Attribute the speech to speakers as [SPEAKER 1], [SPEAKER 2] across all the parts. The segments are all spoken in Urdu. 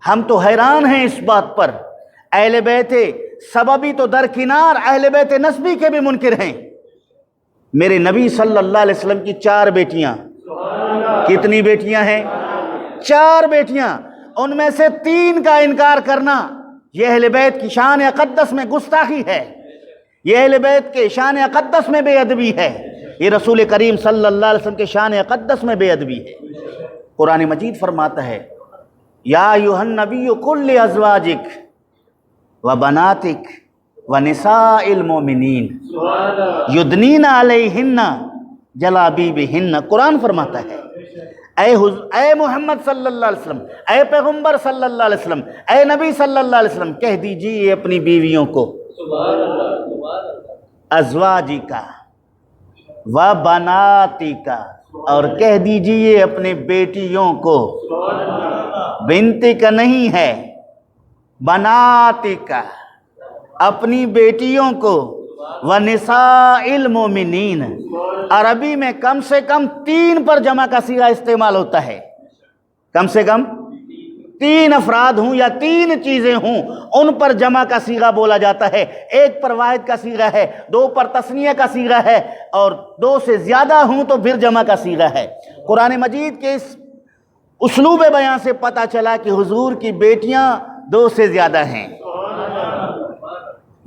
[SPEAKER 1] ہم تو حیران ہیں اس بات پر، اہل بیت سببی تو درکنار اہل بیت نسبی کے بھی منکر ہیں۔ میرے نبی صلی اللہ علیہ وسلم کی 4 بیٹیاں، کتنی بیٹیاں ہیں؟ 4 بیٹیاں، ان میں سے 3 کا انکار کرنا یہ اہل بیت کی شان اقدس میں گستاخی ہے، یہ اہل بیت کے شان اقدس میں بے ادبی ہے، یہ رسول کریم صلی اللہ علیہ وسلم کے شان اقدس میں بے ادبی ہے۔ قرآن مجید فرماتا ہے یا ایھا النبی قل لازواجک وبناتک ونساء المؤمنین یدنین علیہن جلابیبہن۔ قرآن فرماتا ہے اے محمد صلی اللہ علیہ وسلم، اے پیغمبر صلی اللہ علیہ وسلم، اے نبی صلی اللہ علیہ وسلم، کہہ دیجئے اپنی بیویوں کو، ازواجکا و بناتکا، اور کہہ دیجئے اپنے بیٹیوں کو، بنت کا نہیں ہے، بناتکا، اپنی بیٹیوں کو، ونساء المؤمنین، عربی میں کم سے کم 3 پر جمع کا صیغہ استعمال ہوتا ہے، کم سے کم 3 افراد ہوں یا 3 چیزیں ہوں ان پر جمع کا صیغہ بولا جاتا ہے۔ 1 پر واحد کا صیغہ ہے، 2 پر تثنیہ کا صیغہ ہے، اور 2 سے زیادہ ہوں تو پھر جمع کا صیغہ ہے۔ قرآن مجید کے اس اسلوب بیان سے پتہ چلا کہ حضور کی بیٹیاں 2 سے زیادہ ہیں۔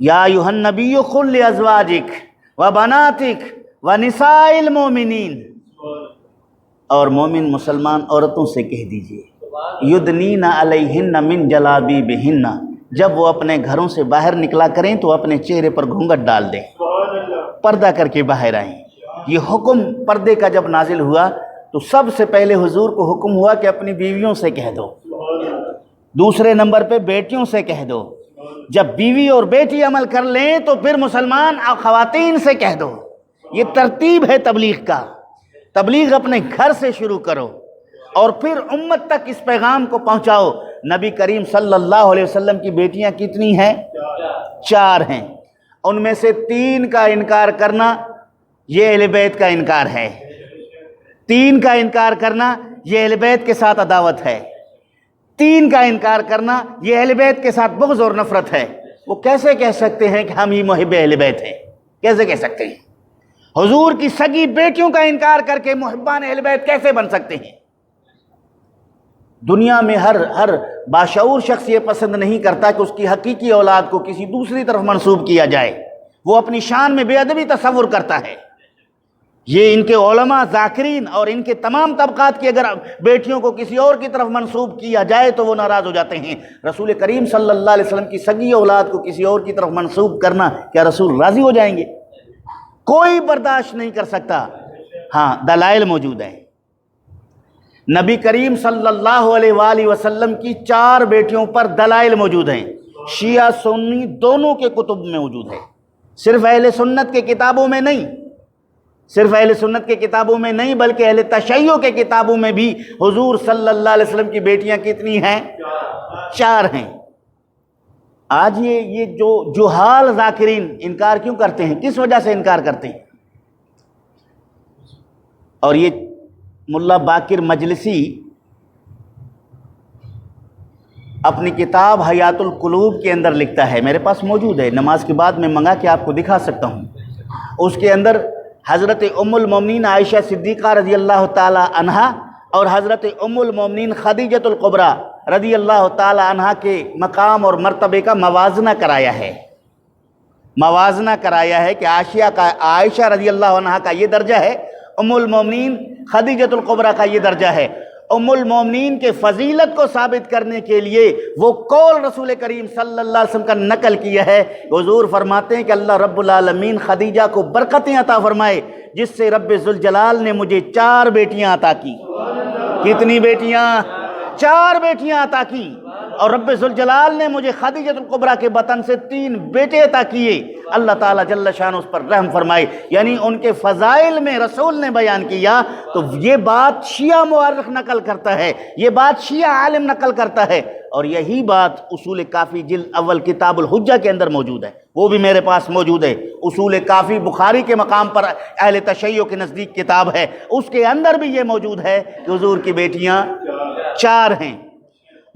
[SPEAKER 1] یا ایھا النبی قل لازواجک وبناتک ونساء المؤمنین، اور مومن مسلمان عورتوں سے کہہ دیجئے یدنین علیہن من جلابیبہن، جب وہ اپنے گھروں سے باہر نکلا کریں تو اپنے چہرے پر گھونگھٹ ڈال دیں، پردہ کر کے باہر آئیں۔ یہ حکم پردے کا جب نازل ہوا تو سب سے پہلے حضور کو حکم ہوا کہ اپنی بیویوں سے کہہ دو، دوسرے نمبر پہ بیٹیوں سے کہہ دو، جب بیوی اور بیٹی عمل کر لیں تو پھر مسلمان خواتین سے کہہ دو۔ یہ ترتیب ہے تبلیغ کا، تبلیغ اپنے گھر سے شروع کرو اور پھر امت تک اس پیغام کو پہنچاؤ۔ نبی کریم صلی اللہ علیہ وسلم کی بیٹیاں کتنی ہیں؟ 4 ہیں، ان میں سے 3 کا انکار کرنا یہ اہل بیت کا انکار ہے، 3 کا انکار کرنا یہ اہل بیت کے ساتھ عداوت ہے، 3 کا انکار کرنا یہ اہل بیت کے ساتھ بغض اور نفرت ہے۔ وہ کیسے کہہ سکتے ہیں کہ ہم ہی محب اہل بیت ہیں؟ کیسے کہہ سکتے ہیں؟ حضور کی سگی بیٹیوں کا انکار کر کے محبان اہل بیت کیسے بن سکتے ہیں؟ دنیا میں ہر باشعور شخص یہ پسند نہیں کرتا کہ اس کی حقیقی اولاد کو کسی دوسری طرف منسوب کیا جائے، وہ اپنی شان میں بے ادبی تصور کرتا ہے۔ یہ ان کے علماء ذاکرین اور ان کے تمام طبقات کی اگر بیٹیوں کو کسی اور کی طرف منسوب کیا جائے تو وہ ناراض ہو جاتے ہیں۔ رسول کریم صلی اللہ علیہ وسلم کی سگی اولاد کو کسی اور کی طرف منسوب کرنا، کیا رسول راضی ہو جائیں گے؟ کوئی برداشت نہیں کر سکتا۔ ہاں، دلائل موجود ہیں۔ نبی کریم صلی اللہ علیہ وآلہ وسلم کی 4 بیٹیوں پر دلائل موجود ہیں، شیعہ سنی دونوں کے کتب میں موجود ہے، صرف اہل سنت کے کتابوں میں نہیں، صرف اہل سنت کے کتابوں میں نہیں بلکہ اہل تشیع کے کتابوں میں بھی حضور صلی اللہ علیہ وسلم کی بیٹیاں کتنی ہیں؟ 4 ہیں۔ آج یہ جو جہال ذاکرین انکار کیوں کرتے ہیں؟ کس وجہ سے انکار کرتے ہیں؟ اور یہ ملا باقر مجلسی اپنی کتاب حیات القلوب کے اندر لکھتا ہے، میرے پاس موجود ہے، نماز کے بعد میں منگا کے آپ کو دکھا سکتا ہوں۔ اس کے اندر حضرت ام المومنین عائشہ صدیقہ رضی اللہ تعالی عنہا اور حضرت ام المومنین خدیجۃ الکبریٰ رضی اللہ تعالی عنہا کے مقام اور مرتبے کا موازنہ کرایا ہے، موازنہ کرایا ہے کہ عائشہ رضی اللہ عنہا کا یہ درجہ ہے، ام المومنین خدیجۃ الکبریٰ کا یہ درجہ ہے۔ ام المومنین کے فضیلت کو ثابت کرنے کے لیے وہ قول رسول کریم صلی اللہ علیہ وسلم کا نقل کیا ہے۔ حضور فرماتے ہیں کہ اللہ رب العالمین خدیجہ کو برکتیں عطا فرمائے جس سے رب ذوالجلال نے مجھے 4 بیٹیاں عطا کی۔ کتنی بیٹیاں؟ 4 بیٹیاں عطا کی، اور رب ذوالجلال نے مجھے خدیجۃ الکبریٰ کے بطن سے 3 بیٹے عطا کیے۔ اللہ تعالیٰ جل شانہ اس پر رحم فرمائے، یعنی ان کے فضائل میں رسول نے بیان کیا۔ تو یہ بات شیعہ مورخ نقل کرتا ہے، یہ بات شیعہ عالم نقل کرتا ہے، اور یہی بات اصول کافی جلد اول کتاب الحجہ کے اندر موجود ہے، وہ بھی میرے پاس موجود ہے۔ اصول کافی بخاری کے مقام پر اہل تشیع کے نزدیک کتاب ہے، اس کے اندر بھی یہ موجود ہے کہ حضور کی بیٹیاں 4 ہیں۔